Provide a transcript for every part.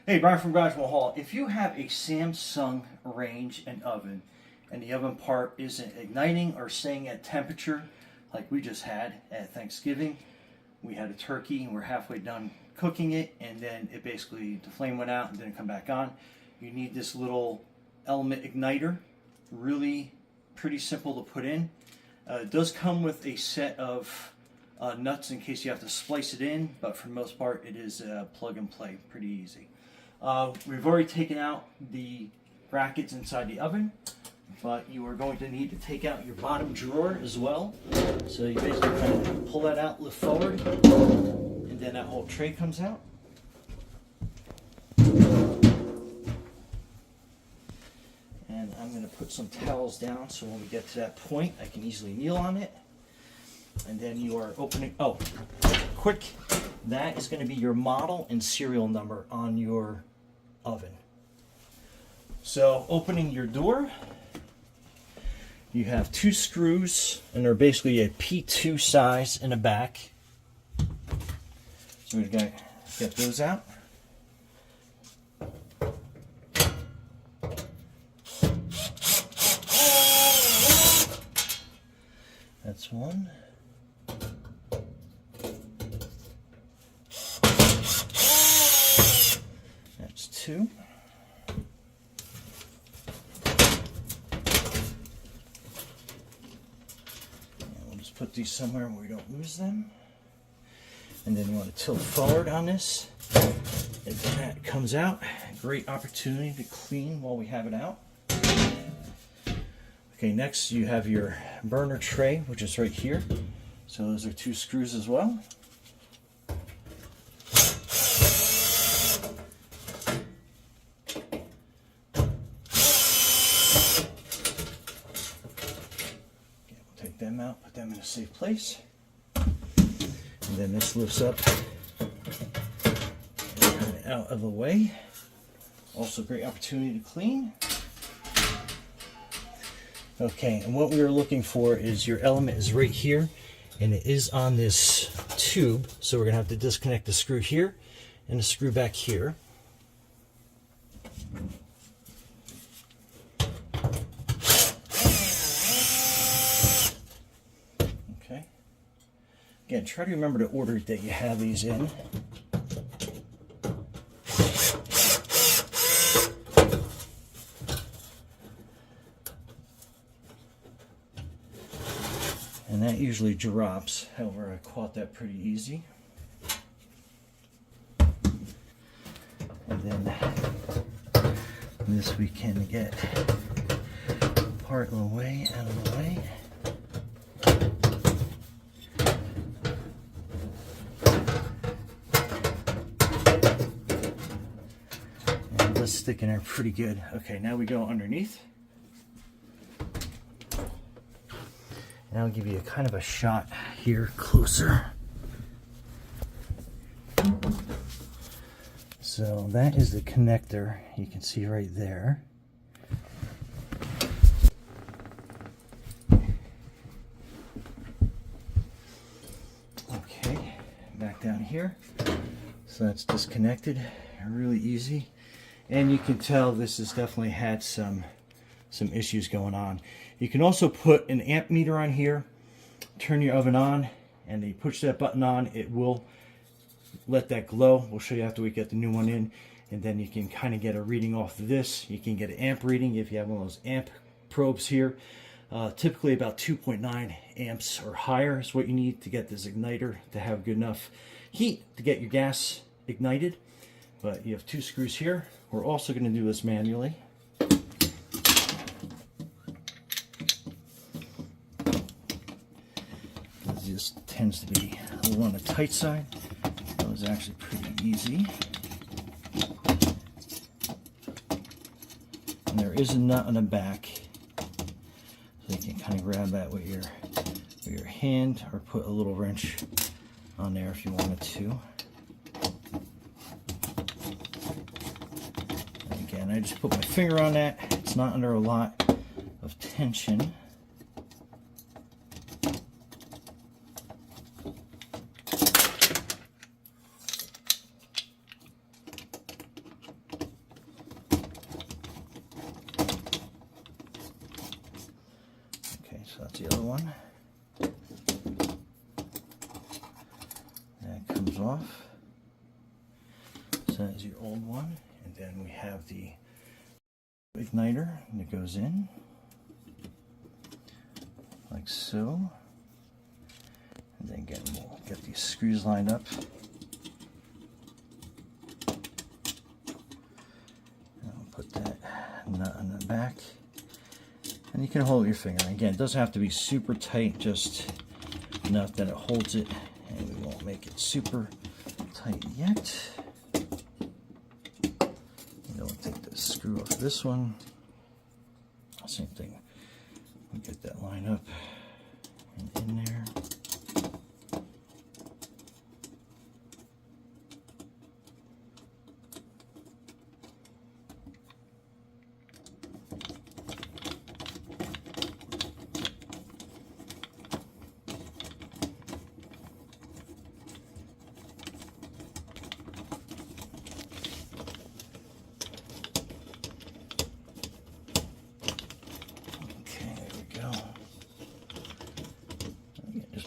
Hey, Brian from Garage Hall. If you have a Samsung range and oven, and the oven part isn't igniting or staying at temperature, like we just had at Thanksgiving, we had a turkey and we're halfway done cooking it, and then it basically, the flame went out and didn't come back on. You need this little element igniter. Really pretty simple to put in. It does come with a set of nuts in case you have to splice it in, but for the most part it is plug and play, pretty easy. We've already taken out the brackets inside the oven, but you are going to need to take out your bottom drawer as well. So you basically kind of pull that out, lift forward, and then that whole tray comes out. And I'm going to put some towels down so when we get to that point I can easily kneel on it. And then you are opening, quick, that is going to be your model and serial number on your oven. So opening your door, you have 2 screws, and they're basically a P2 size in the back. So we've got to get those out. That's one. That's 2. And we'll just put these somewhere where we don't lose them. And then you want to tilt forward on this. And that comes out. Great opportunity to clean while we have it out. Okay, next you have your burner tray, which is right here. So those are 2 screws as well. Take them out, put them in a safe place. And then this lifts up and kind of out of the way. Also great opportunity to clean. Okay, and what we are looking for is your element is right here, and it is on this tube. So we're going to have to disconnect the screw here and the screw back here. Okay. Again, try to remember the order that you have these in. And that usually drops. However, I caught that pretty easy. And then this we can get part of the way, out of the way. And let's stick in there pretty good. Okay, now we go underneath. And I'll give you a kind of a shot here closer. So that is the connector you can see right there. Okay, back down here. So that's disconnected, really easy. And you can tell this has definitely had some issues going on. You can also put an amp meter on here, turn your oven on, and you push that button on, it will let that glow. We'll show you after we get the new one in, and then you can kind of get a reading off of this. You can get an amp reading if you have one of those amp probes here. Typically about 2.9 amps or higher is what you need to get this igniter to have good enough heat to get your gas ignited. But you have 2 screws here. We're also going to do this manually. This tends to be a little on the tight side. That was actually pretty easy. And there is a nut on the back, so you can kind of grab that with your hand, or put a little wrench on there if you wanted to. And again, I just put my finger on that. It's not under a lot of tension. one. That comes off. So that's your old one. And then we have the igniter that goes in like so. And then again, we'll get these screws lined up. I'll put that nut on the back. And you can hold your finger. Again, it doesn't have to be super tight, just enough that it holds it. And we won't make it super tight yet. We'll take the screw off this one. Same thing. We'll get that line up and in there.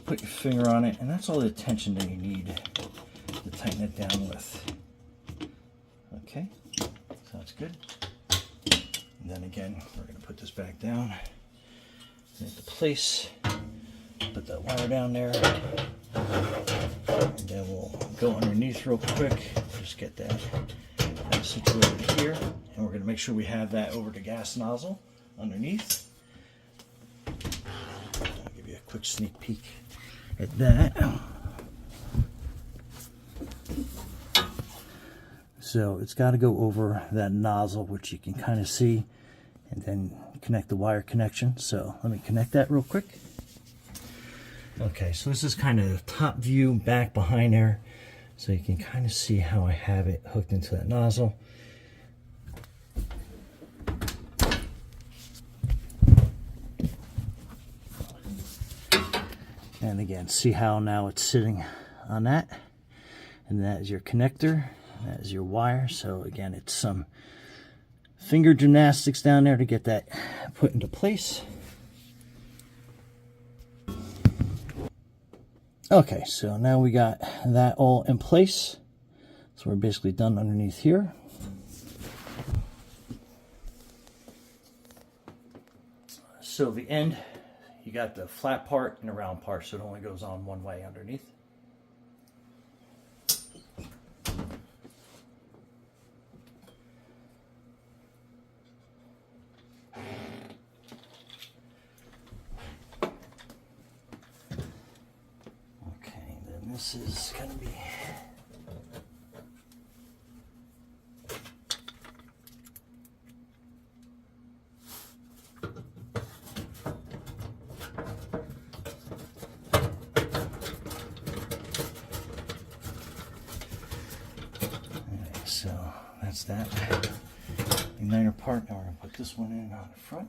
Put your finger on it, and that's all the tension that you need to tighten it down with. Okay, so that's good. And then again, we're going to put this back down into place. Put that wire down there, and then we'll go underneath real quick. Just get that situated here, and we're going to make sure we have that over the gas nozzle underneath. I'll give you a quick sneak peek at that. So it's got to go over that nozzle, which you can kind of see, and then connect the wire connection. So let me connect that real quick. Okay, so this is kind of top view back behind there, so you can kind of see how I have it hooked into that nozzle. And again, see how now it's sitting on that. And that is your connector. That is your wire. So again, it's some finger gymnastics down there to get that put into place. Okay, so now we got that all in place. So we're basically done underneath here. So the end, you got the flat part and the round part, so it only goes on one way underneath. Okay, then this is going to be... So that's that igniter part. Now we're going to put this one in on the front.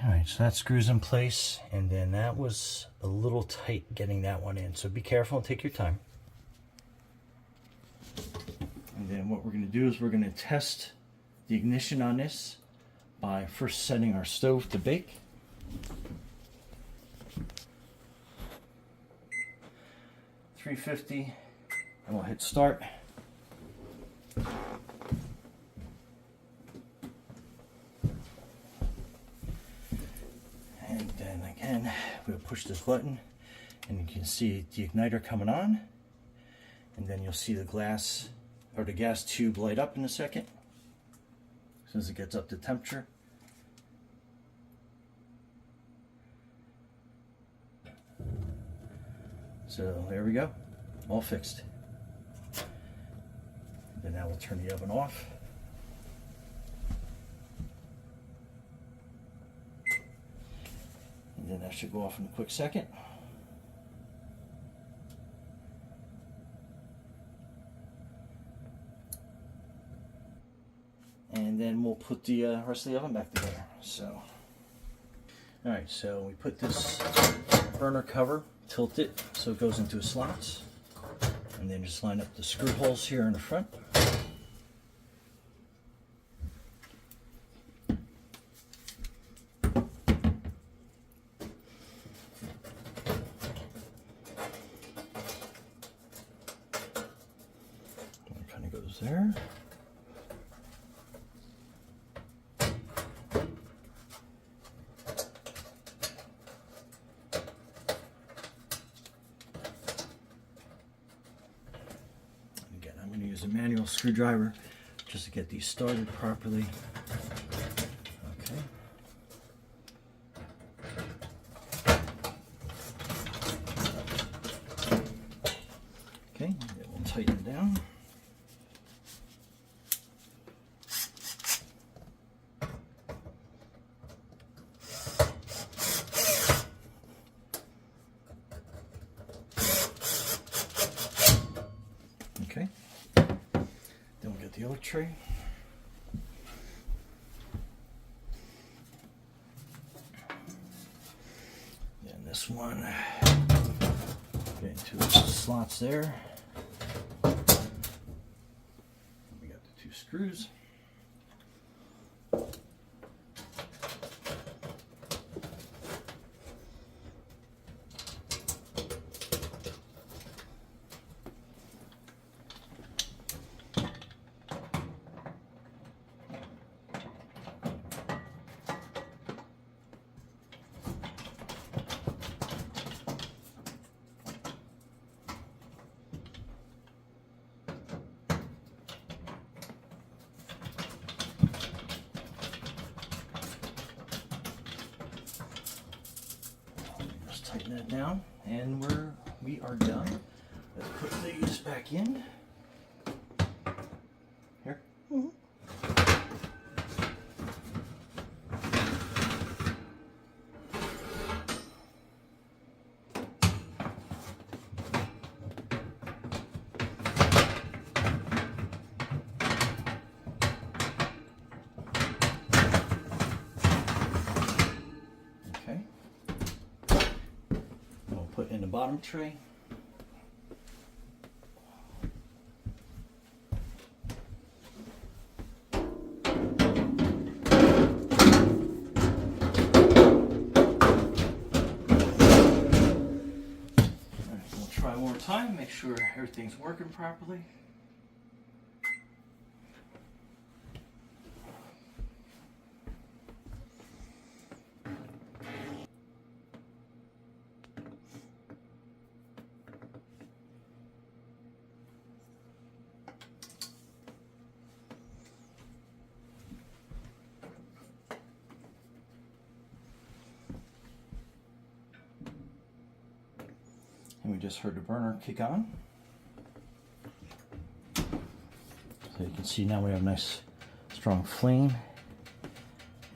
Alright, so that screws in place, and then that was a little tight getting that one in, so be careful and take your time. And then what we're going to do is we're going to test the ignition on this by first setting our stove to bake. $350, and we'll hit start. And then again, we'll push this button, and you can see the igniter coming on, and then you'll see the glass or the gas tube light up in a second as soon as it gets up to temperature. So there we go, all fixed. Then now we'll turn the oven off. And then that should go off in a quick second. and then we'll put the rest of the oven back together. So, all right, so we put this burner cover, tilt it so it goes into slots, and then just line up the screw holes here in the front. Kind of goes there. I'm going to use a manual screwdriver just to get these started properly. Okay. Okay, then we'll tighten it down. Okay. Then we'll get the other tray. Then this one, get into the slots there. We got the 2 screws. Tighten that down, and we are done. Let's put these back in. Here. Mm-hmm. Okay. Put in the bottom tray. We'll try one more time, make sure everything's working properly. And we just heard the burner kick on. So you can see now we have a nice strong flame.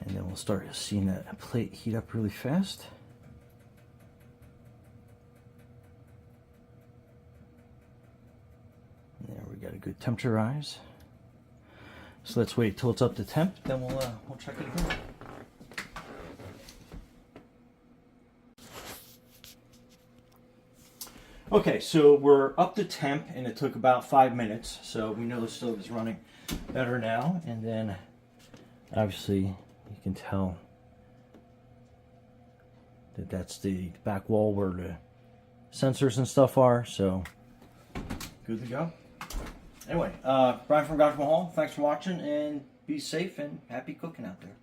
And then we'll start seeing that plate heat up really fast. And there we got a good temperature rise. So let's wait till it's up to temp, then we'll check it again. Okay, so we're up to temp, and it took about 5 minutes, so we know the stove is running better now. And then obviously you can tell that that's the back wall where the sensors and stuff are, so good to go. Anyway, Brian from Garage Mahal, thanks for watching, and be safe and happy cooking out there.